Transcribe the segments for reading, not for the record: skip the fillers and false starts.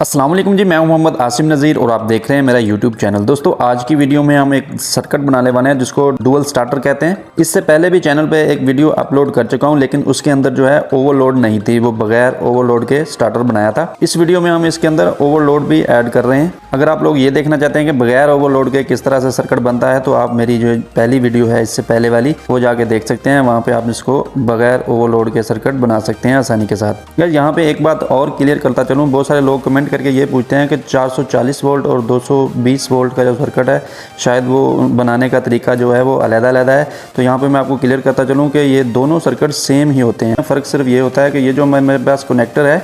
अस्सलाम वालेकुम जी, मैं हूं मोहम्मद आसिम नज़ीर और आप देख रहे हैं मेरा यूट्यूब चैनल। दोस्तों आज की वीडियो में हम एक सर्किट बनाने वाले हैं जिसको डुअल स्टार्टर कहते हैं। इससे पहले भी चैनल पे एक वीडियो अपलोड कर चुका हूं, लेकिन उसके अंदर जो है ओवरलोड नहीं थी, वो बगैर ओवरलोड के स्टार्टर बनाया था। इस वीडियो में हम इसके अंदर ओवरलोड भी ऐड कर रहे हैं। अगर आप लोग ये देखना चाहते हैं कि बगैर ओवरलोड के किस तरह से सर्किट बनता है तो आप मेरी जो पहली वीडियो है इससे पहले वाली वो जाके देख सकते हैं। वहाँ पे आप इसको बगैर ओवरलोड के सर्किट बना सकते हैं आसानी के साथ। यार यहाँ पे एक बात और क्लियर करता चलूँ, बहुत सारे लोग कमेंट करके ये पूछते हैं कि 440 वोल्ट और 220 वोल्ट का जो सर्किट है शायद वो बनाने का तरीका जो है वो अलग-अलग है। तो यहाँ पे मैं आपको क्लियर करता चलूँ कि ये दोनों सर्किट सेम ही होते हैं। फ़र्क सिर्फ ये होता है कि ये जो मेरे पास कनेक्टर है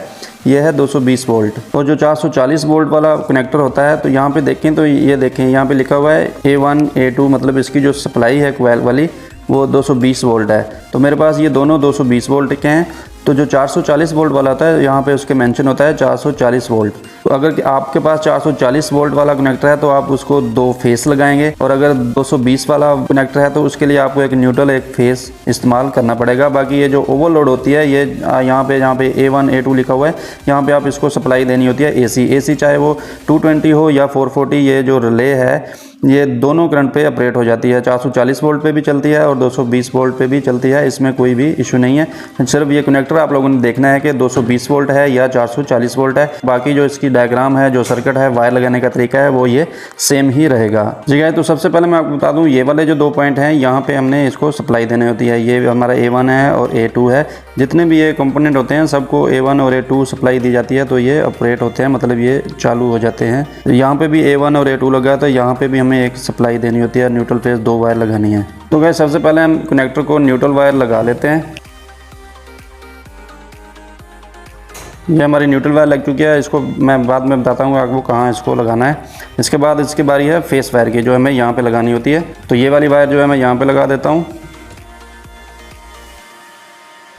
ये है 220 वोल्ट और जो 440 वोल्ट वाला कनेक्टर होता है तो यहाँ पे देखें तो ये देखें यहाँ पे लिखा हुआ है A1 A2, मतलब इसकी जो सप्लाई है कोयल वाली वो 220 वोल्ट है। तो मेरे पास ये दोनों 220 वोल्ट के हैं। तो जो 440 वोल्ट वाला होता है यहाँ पे उसके मेंशन होता है 440 वोल्ट। तो अगर आपके पास 440 वोल्ट वाला कनेक्टर है तो आप उसको 2 फेस लगाएंगे, और अगर 220 वाला कनेक्टर है तो उसके लिए आपको एक न्यूट्रल एक फेस इस्तेमाल करना पड़ेगा। बाकी ये जो ओवरलोड होती है ये यहाँ पे A1 A2 लिखा हुआ है, यहाँ पे आप इसको सप्लाई देनी होती है AC चाहे वो 220 हो या 440। ये जो रिले है ये दोनों करंट पे ऑपरेट हो जाती है, 440 वोल्ट पे भी चलती है और 220 वोल्ट पे भी चलती है। इसमें कोई भी इशू नहीं है। सिर्फ ये कनेक्टर आप लोगों ने देखना है कि 220 वोल्ट है या 440 वोल्ट है। बाकी जो इसकी डायग्राम है, जो सर्किट है, वायर लगाने का तरीका है वो ये सेम ही रहेगा। जी गाइस, तो सबसे पहले मैं आपको बता दूं ये वाले जो 2 पॉइंट हैं यहाँ पे हमने इसको सप्लाई देनी होती है। ये हमारा A1 है और A2 है। जितने भी ये कंपोनेंट होते हैं सबको A1 और A2 सप्लाई दी जाती है तो ये ऑपरेट होते हैं, मतलब ये चालू हो जाते हैं। यहाँ पे भी A1 और A2 लगा है तो यहाँ पे भी हमें एक सप्लाई देनी होती है, न्यूट्रल फेस 2 वायर लगानी है। तो गाइस सबसे पहले हम कनेक्टर को न्यूट्रल वायर लगा लेते हैं। ये हमारी न्यूट्रल वायर लग चुकी है, इसको मैं बाद में बताता हूँ आपको कहाँ इसको लगाना है। इसके बाद इसकी बारी है फेस वायर की, जो हमें यहाँ पे लगानी होती है। तो ये वाली वायर जो है मैं यहाँ पे लगा देता हूँ।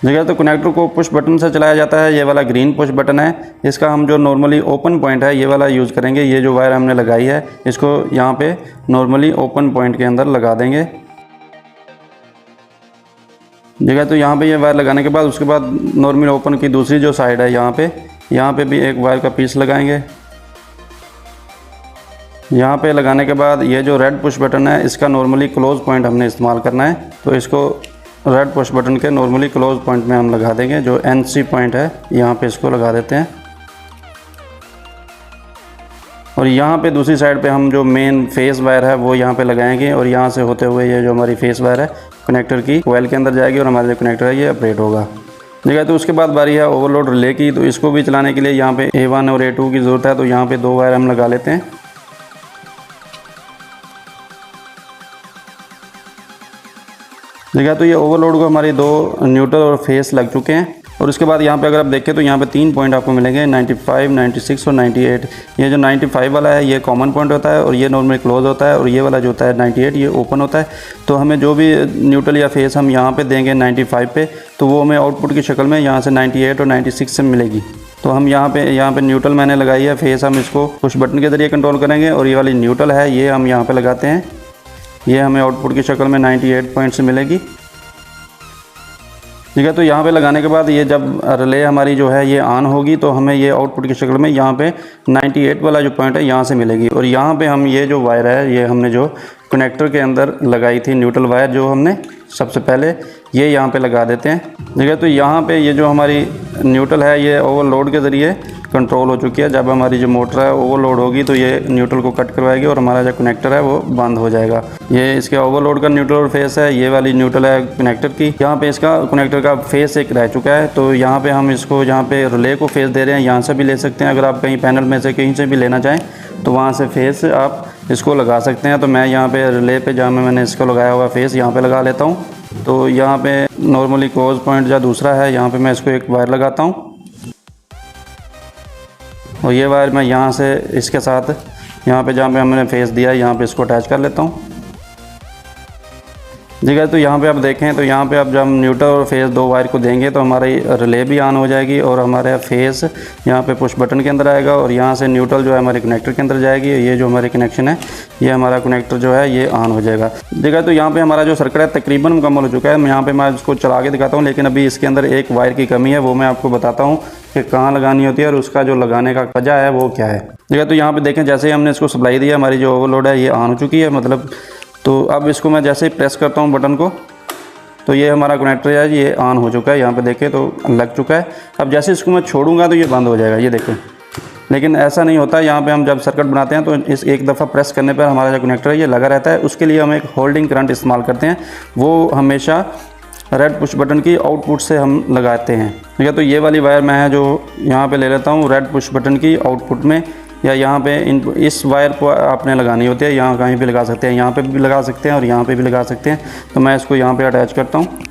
जगह तो कनेक्टर को पुश बटन से चलाया जाता है। ये वाला ग्रीन पुश बटन है, इसका हम जो नॉर्मली ओपन पॉइंट है ये वाला यूज़ करेंगे। ये जो वायर हमने लगाई है इसको यहाँ पे नॉर्मली ओपन पॉइंट के अंदर लगा देंगे। जगह तो यहाँ पे ये वायर लगाने के बाद उसके बाद नॉर्मल ओपन की दूसरी जो साइड है यहाँ पे भी एक वायर का पीस लगाएंगे। यहाँ पे लगाने के बाद ये जो रेड पुश बटन है इसका नॉर्मली क्लोज पॉइंट हमने इस्तेमाल करना है। तो इसको रेड पुश बटन के नॉर्मली क्लोज पॉइंट में हम लगा देंगे। जो NC पॉइंट है यहाँ पे इसको लगा देते हैं। और यहाँ पे दूसरी साइड पे हम जो मेन फेस वायर है वो यहाँ पे लगाएंगे, और यहाँ से होते हुए ये जो हमारी फेस वायर है कनेक्टर की कोयल के अंदर जाएगी और हमारा जो कनेक्टर है ये ऑपरेट होगा। ठीक है, तो उसके बाद बारी है ओवरलोड रिले की। तो इसको भी चलाने के लिए यहाँ पे A1 और A2 की ज़रूरत है। तो यहाँ पे 2 वायर हम लगा लेते हैं। ठीक है, तो ये ओवरलोड को हमारी 2 न्यूट्रल और फेस लग चुके हैं। और उसके बाद यहाँ पे अगर आप देखें तो यहाँ पे 3 पॉइंट आपको मिलेंगे, 95, 96 और 98। ये जो 95 वाला है ये कॉमन पॉइंट होता है और ये नॉर्मली क्लोज होता है, और ये वाला जो होता है 98 ये ओपन होता है। तो हमें जो भी न्यूट्रल या फेस हम यहाँ पे देंगे 95 पे, तो वो हमें आउटपुट की शक्ल में यहाँ से 98 और 96 से मिलेगी। तो हम यहाँ पे न्यूट्रल मैंने लगाई है, फेस हम इसको पुश बटन के ज़रिए कंट्रोल करेंगे, और ये वाली न्यूट्रल है ये हम यहाँ पर लगाते हैं। ये हमें आउटपुट की शक्ल में 98 पॉइंट से मिलेगी। ठीक है, तो यहाँ पे लगाने के बाद ये जब रिले हमारी जो है ये ऑन होगी तो हमें ये आउटपुट की शक्ल में यहाँ पे 98 वाला जो पॉइंट है यहाँ से मिलेगी। और यहाँ पे हम ये जो वायर है ये हमने जो कनेक्टर के अंदर लगाई थी न्यूट्रल वायर, जो हमने सबसे पहले ये यहाँ पे लगा देते हैं। ठीक है, तो यहाँ पे ये जो हमारी न्यूट्रल है ये ओवरलोड के ज़रिए कंट्रोल हो चुकी है। जब हमारी जो मोटर है ओवरलोड होगी तो ये न्यूट्रल को कट करवाएगी और हमारा जो कनेक्टर है वो बंद हो जाएगा। ये इसके ओवरलोड का न्यूट्रल फेस है, ये वाली न्यूट्रल है कनेक्टर की। यहाँ पे इसका कनेक्टर का फेस एक रह चुका है। तो यहाँ पे हम इसको जहाँ पे रिले को फेस दे रहे हैं यहाँ से भी ले सकते हैं। अगर आप कहीं पैनल में से कहीं से भी लेना चाहें तो वहाँ से फेस आप इसको लगा सकते हैं। तो मैं यहाँ पे रिले पे जहाँ मैंने इसको लगाया हुआ फेस यहाँ पे लगा लेता हूँ। तो यहाँ पे नॉर्मली क्लोज पॉइंट जो दूसरा है यहाँ पे मैं इसको एक वायर लगाता हूँ, और ये वायर मैं यहाँ से इसके साथ यहाँ पे जहाँ पे हमने फेस दिया है यहाँ पे इसको अटैच कर लेता हूँ। जी गाइस, तो यहाँ पे आप देखें तो यहाँ पे आप जब हम न्यूट्रल और फेस दो वायर को देंगे तो हमारी रिले भी ऑन हो जाएगी और हमारे फेस यहाँ पे पुश बटन के अंदर आएगा और यहाँ से न्यूट्रल जो है हमारे कनेक्टर के अंदर जाएगी। ये जो हमारे कनेक्शन है ये हमारा कनेक्टर जो है ये ऑन हो जाएगा। जी गाइस, तो यहाँ पे हमारा जो सर्किट है तकरीबन मुकम्मल हो चुका है। यहाँ पे मैं इसको चला के दिखाता हूँ, लेकिन अभी इसके अंदर एक वायर की कमी है, वो मैं आपको बताता हूँ कि कहाँ लगानी होती है और उसका जो लगाने का वजह है वो क्या है। ठीक है, तो यहाँ पे देखें जैसे ही हमने इसको सप्लाई दिया हमारी जो ओवरलोड है ये ऑन हो चुकी है मतलब। तो अब इसको मैं जैसे ही प्रेस करता हूँ बटन को तो ये हमारा कनेक्टर है ये ऑन हो चुका है। यहाँ पे देखें तो लग चुका है। अब जैसे इसको मैं छोड़ूंगा तो ये बंद हो जाएगा, ये देखें। लेकिन ऐसा नहीं होता, यहाँ पे हम जब सर्किट बनाते हैं तो इस एक दफ़ा प्रेस करने पर हमारा जो कनेक्टर है ये लगा रहता है। उसके लिए हम एक होल्डिंग करंट इस्तेमाल करते हैं, वो हमेशा रेड पुश बटन की आउटपुट से हम लगाते हैं। ठीक है, तो ये वाली वायर मैं है जो यहाँ पे ले लेता हूँ रेड पुश बटन की आउटपुट में, या यहाँ पे इस वायर को आपने लगानी होती है। यहाँ कहीं भी लगा सकते हैं, यहाँ पे भी लगा सकते हैं और यहाँ पे भी लगा सकते हैं। तो मैं इसको यहाँ पे अटैच करता हूँ।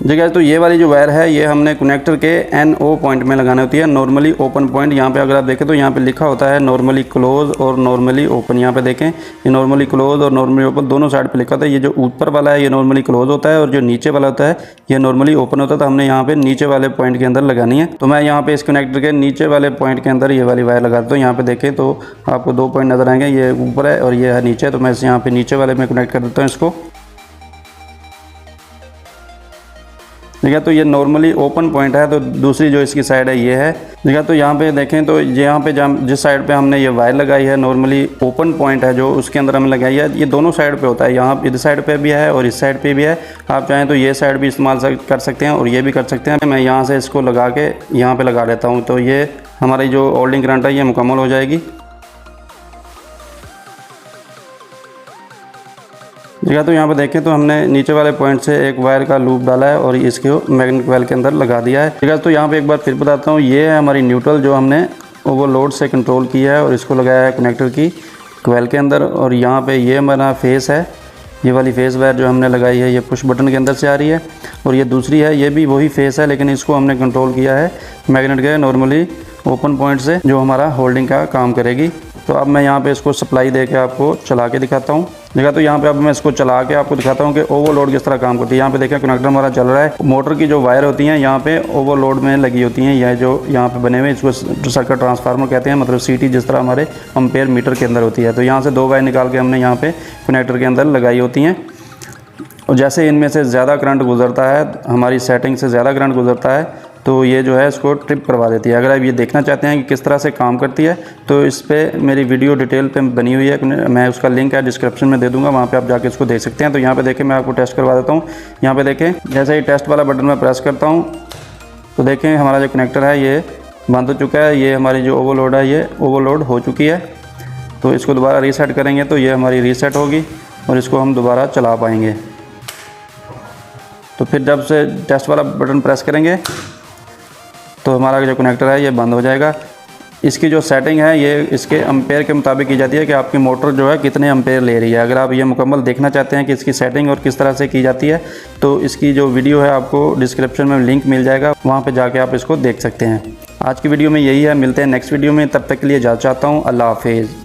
जी गाइस, तो ये वाली जो वायर है ये हमने कनेक्टर के NO पॉइंट में लगानी होती है, नॉर्मली ओपन पॉइंट। यहाँ पे अगर आप देखें तो यहाँ पे लिखा होता है नॉर्मली क्लोज और नॉर्मली ओपन। यहाँ पे देखें ये नॉर्मली क्लोज और नॉर्मली ओपन दोनों साइड पे लिखा होता है। ये जो ऊपर वाला है ये नॉर्मली क्लोज होता है और जो नीचे वाला होता है ये नॉर्मली ओपन होता है। तो हमने यहाँ पे नीचे वाले पॉइंट के अंदर लगानी है। तो मैं यहाँ पे इस कनेक्टर के नीचे वाले पॉइंट के अंदर ये वाली वायर लगा देता हूँ। यहाँ पे देखें तो आपको दो पॉइंट नजर आएंगे, ये ऊपर है और ये है नीचे। तो मैं यहाँ पे नीचे वाले में कनेक्ट कर देता हूँ इसको। ठीक है, तो ये नॉर्मली ओपन पॉइंट है। तो दूसरी जो इसकी साइड है ये है। ठीक है, तो यहाँ पे देखें तो यहाँ पे जिस साइड पे हमने ये वायर लगाई है नॉर्मली ओपन पॉइंट है जो उसके अंदर हमने लगाई है, ये दोनों साइड पे होता है। यहाँ इस साइड पे भी है और इस साइड पे भी है। आप चाहें तो ये साइड भी इस्तेमाल कर सकते हैं और ये भी कर सकते हैं। मैं यहाँ से इसको लगा के यहाँ पर लगा देता हूँ, तो ये हमारी जो होल्डिंग करंट है ये मुकम्मल हो जाएगी। ठीक है, तो यहाँ पे देखें तो हमने नीचे वाले पॉइंट से एक वायर का लूप डाला है और इसको मैग्नेटिक कॉइल के अंदर लगा दिया है। ठीक है, तो यहाँ पे एक बार फिर बताता हूँ, ये है हमारी न्यूट्रल जो हमने ओवरलोड से कंट्रोल किया है और इसको लगाया है कनेक्टर की कॉइल के अंदर। और यहाँ पे ये हमारा फेस है, ये वाली फेस वायर जो हमने लगाई है ये पुश बटन के अंदर से आ रही है। और ये दूसरी है, ये भी वही फेस है लेकिन इसको हमने कंट्रोल किया है मैग्नेट के नॉर्मली ओपन पॉइंट से, जो हमारा होल्डिंग का काम करेगी। तो अब मैं यहाँ पे इसको सप्लाई दे के आपको चला के दिखाता हूँ। देखा, तो यहाँ पे अब मैं इसको चला के आपको दिखाता हूँ कि ओवरलोड किस तरह काम करती है। यहाँ पे देखें कनेक्टर हमारा चल रहा है। मोटर की जो वायर होती हैं यहाँ पे ओवरलोड में लगी होती हैं, यह जो यहाँ पे बने हुए इसको सर्किट ट्रांसफार्मर कहते हैं, मतलब CT जिस तरह हमारे एम्पेयर मीटर के अंदर होती है। तो यहाँ से दो वायर निकाल के हमने यहाँ पे कनेक्टर के अंदर लगाई होती हैं। और जैसे इनमें से ज़्यादा करंट गुजरता है, हमारी सेटिंग से ज़्यादा करंट गुजरता है, तो ये जो है इसको ट्रिप करवा देती है। अगर आप ये देखना चाहते हैं कि किस तरह से काम करती है तो इस पर मेरी वीडियो डिटेल पे बनी हुई है, मैं उसका लिंक है डिस्क्रिप्शन में दे दूंगा, वहाँ पे आप जाके इसको देख सकते हैं। तो यहाँ पे देखें मैं आपको टेस्ट करवा देता हूँ। यहाँ पे देखें जैसे ही टेस्ट वाला बटन मैं प्रेस करता हूँ तो देखें हमारा जो कनेक्टर है ये बंद हो चुका है। ये हमारी जो ओवरलोड है ये ओवरलोड हो चुकी है। तो इसको दोबारा रीसेट करेंगे तो ये हमारी रीसेट होगी और इसको हम दोबारा चला पाएंगे। तो फिर जब से टेस्ट वाला बटन प्रेस करेंगे तो हमारा जो कनेक्टर है ये बंद हो जाएगा। इसकी जो सेटिंग है ये इसके एम्पेयर के मुताबिक की जाती है कि आपकी मोटर जो है कितने एम्पेयर ले रही है। अगर आप ये मुकम्मल देखना चाहते हैं कि इसकी सेटिंग और किस तरह से की जाती है तो इसकी जो वीडियो है आपको डिस्क्रिप्शन में लिंक मिल जाएगा, वहाँ पे जाके आप इसको देख सकते हैं। आज की वीडियो में यही है, मिलते हैं नेक्स्ट वीडियो में, तब तक के लिए इजाज़त चाहता हूँ। अल्लाह हाफिज़।